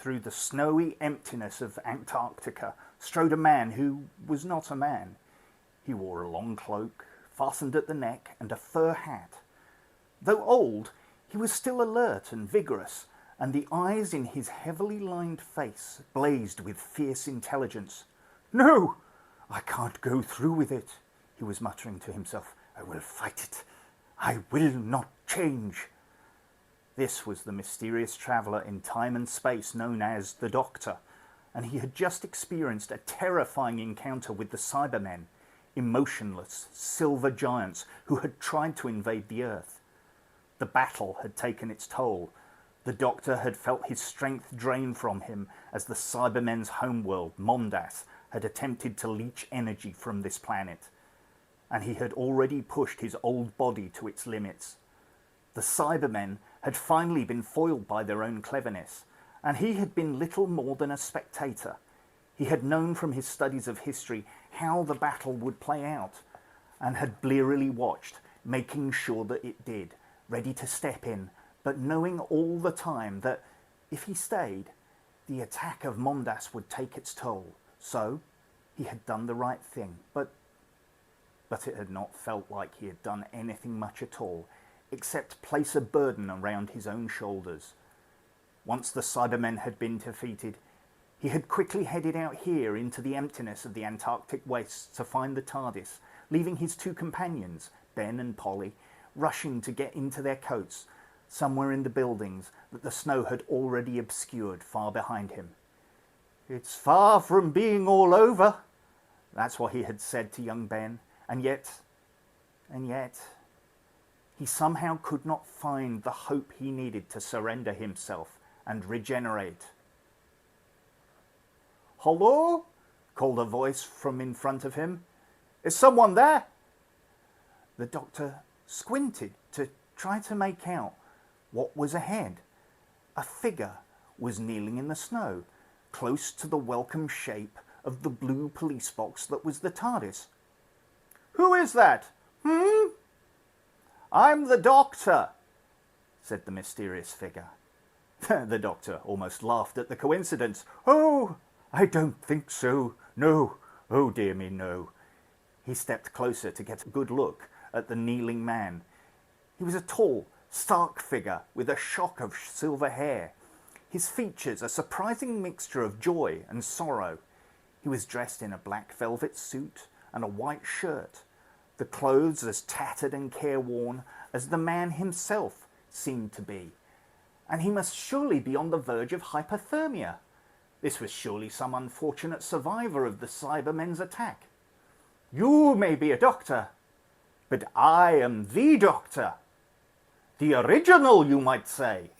through the snowy emptiness of Antarctica strode a man who was not a man. He wore a long cloak, fastened at the neck, and a fur hat. Though old, he was still alert and vigorous, and the eyes in his heavily lined face blazed with fierce intelligence. "No, I can't go through with it," he was muttering to himself. "I will fight it. I will not change." This was the mysterious traveller in time and space known as the Doctor, and he had just experienced a terrifying encounter with the Cybermen, emotionless, silver giants who had tried to invade the Earth. The battle had taken its toll. The Doctor had felt his strength drain from him as the Cybermen's homeworld, Mondas, had attempted to leech energy from this planet, and he had already pushed his old body to its limits. The Cybermen had finally been foiled by their own cleverness, and he had been little more than a spectator. He had known from his studies of history how the battle would play out, and had blearily watched, making sure that it did, ready to step in, but knowing all the time that, if he stayed, the attack of Mondas would take its toll. So, he had done the right thing, but it had not felt like he had done anything much at all, except place a burden around his own shoulders. Once the Cybermen had been defeated, he had quickly headed out here into the emptiness of the Antarctic wastes to find the TARDIS, leaving his two companions, Ben and Polly, rushing to get into their coats, somewhere in the buildings that the snow had already obscured far behind him. "It's far from being all over," that's what he had said to young Ben, and yet, he somehow could not find the hope he needed to surrender himself and regenerate. "Hello?" called a voice from in front of him. "Is someone there?" The Doctor squinted to try to make out what was ahead. A figure was kneeling in the snow, close to the welcome shape of the blue police box that was the TARDIS. "Who is that? "I'm the Doctor," said the mysterious figure. The Doctor almost laughed at the coincidence. "Oh, I don't think so. No. Oh dear me, no." He stepped closer to get a good look at the kneeling man. He was a tall, stark figure with a shock of silver hair. His features a surprising mixture of joy and sorrow. He was dressed in a black velvet suit and a white shirt, the clothes as tattered and careworn as the man himself seemed to be. And he must surely be on the verge of hypothermia. This was surely some unfortunate survivor of the Cybermen's attack. "You may be a doctor, but I am the Doctor. The original, you might say."